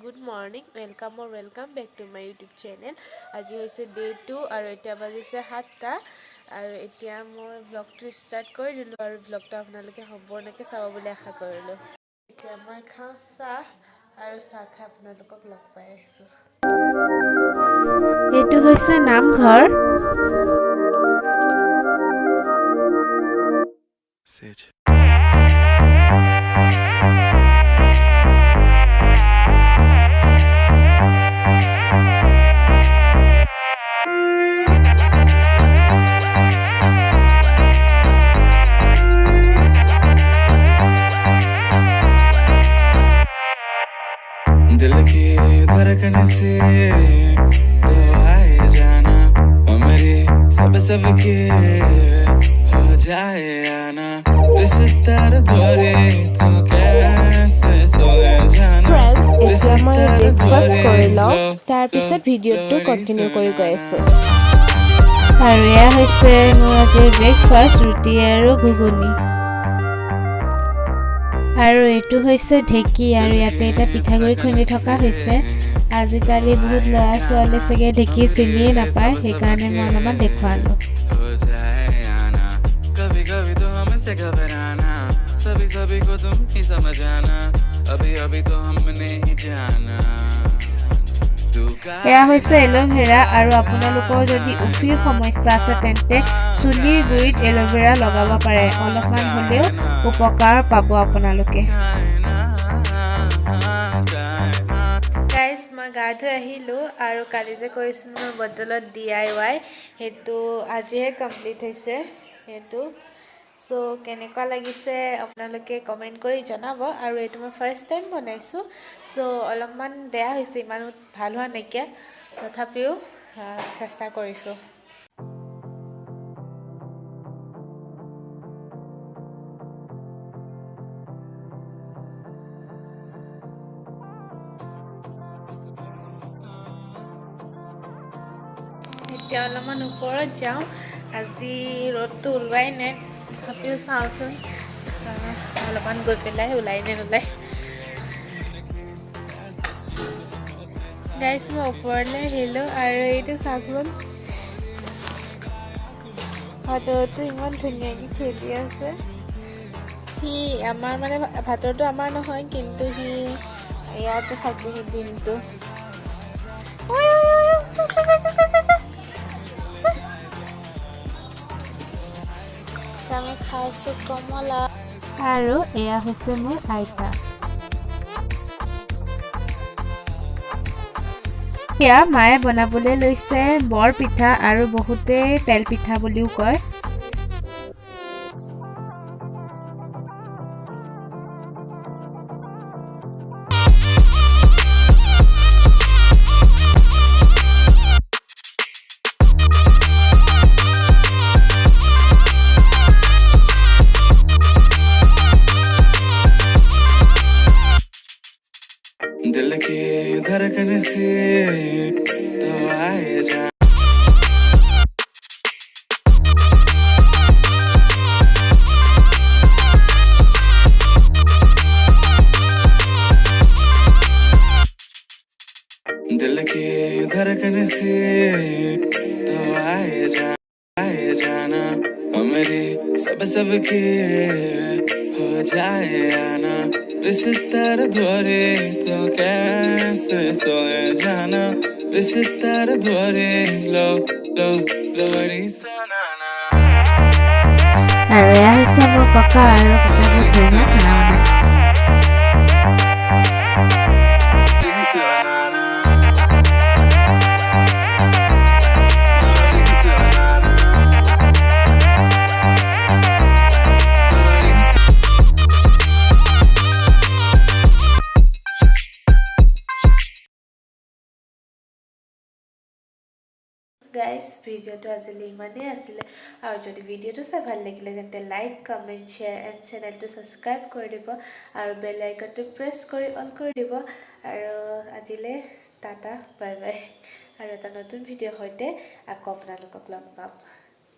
Good morning welcome back to my YouTube channel. আজি হৈছে day 2 আৰু এতিয়া বাজিছে 7টা আৰু এতিয়া মই ব্লগটো ষ্টাৰ্ট কৰি দিলোঁ আৰু ব্লগটো আপোনালোকে সম্পূৰ্ণকৈ চাব বুলি আশা কৰিলোঁ। এতিয়া মই খাওঁ চাহ আৰু চাহ খাই আপোনালোকক লগ পাই আছোঁ। এইটো হৈছে নামঘৰ। दिल की धड़कन से तो आए जाना और मेरी सब के हो जाए आना इस तार धोरे तो कैसे सोए जाना ফ্ৰেণ্ডছ, এতিয়া মই ব্ৰেকফাষ্ট কৰি লওঁ, তাৰপিছত ভিডিঅ'টো কণ্টিনিউ কৰি গৈ আছোঁ। আৰু এয়া হৈছে মোৰ আজিৰ ব্ৰেকফাষ্ট, ৰুটি আৰু ঘুগুনি। আৰু এইটো হৈছে ঢেঁকী আৰু ইয়াতে এটা পিঠাগুড়ি খুন্দি থকা হৈছে। আজিকালি বহুত ল'ৰা ছোৱালী চাগে ঢেঁকী চিনিয়ে নাপায়, সেইকাৰণে মই অলপমান দেখুৱালোঁ। हो जाए आना कभी कभी तो हमसे घबराना सभी को तुम ही समझाना अभी तो हमने ही जाना এয়া হৈছে এল'ভেৰা আৰু আপোনালোকৰ যদি উফিৰ সমস্যা আছে তেন্তে চুলিৰ গুৰিত এল'ভেৰা লগাব পাৰে, অলপমান হ'লেও উপকাৰ পাব আপোনালোকে। গাইজ, মই গা ধুই আহিলোঁ আৰু কালি যে কৰিছিলোঁ মই বটলত DIY, সেইটো আজিহে কমপ্লিট হৈছে সেইটো। চ' কেনেকুৱা লাগিছে আপোনালোকে কমেণ্ট কৰি জনাব। আৰু এইটো মই ফাৰ্ষ্ট টাইম বনাইছোঁ, চ' অলপমান বেয়া হৈছে, ইমান ভাল হোৱা নাইকিয়া, তথাপিও চেষ্টা কৰিছোঁ। এতিয়া অলপমান ওপৰত যাওঁ, আজি ৰ'দটো ওলোৱাই নাই, তথাপিও চাওঁচোন অলপমান গৈ পেলাই ওলাই নে নোলায়। গাইজ, মই ওপৰলৈ আহিলোঁ আৰু এইটো চাওকচোন, ভাতৰটো ইমান ধুনীয়াকৈ খেলি আছে। সি আমাৰ মানে ভাতৰটো আমাৰ নহয়, কিন্তু সি ইয়াতে থাকে সেই দিনটো। আমি খাইছোঁ কমলা আৰু এয়া হৈছে মোৰ আইতা। এয়া মায়ে বনাবলৈ লৈছে বৰ পিঠা, আৰু বহুতে তেল পিঠা বুলিও কয়। दिल की धड़कन से तो आए जाना दिल की धड़कन से तो आए जाना और मेरी सब के हो जाए आना इस तार धोरे तो कैसे सोए जाना इस तार धोरे लो लोरी सनाना আৰু এয়া হৈছে মোৰ ককা, আৰু ককাই মোক ধুনীয়া খানা বনায়। গাইজ, ভিডিঅ'টো আজিলৈ ইমানেই আছিলে, আৰু যদি ভিডিঅ'টো চাই ভাল লাগিলে তেন্তে লাইক, কমেণ্ট, শ্বেয়াৰ এণ্ড চেনেলটো ছাবস্ক্ৰাইব কৰি দিব আৰু বেল আইকনটো প্ৰেছ কৰি অন কৰি দিব। আৰু আজিলৈ টাটা, বাই বাই, আৰু এটা নতুন ভিডিঅ'ৰ সৈতে আকৌ আপোনালোকক লগ পাম।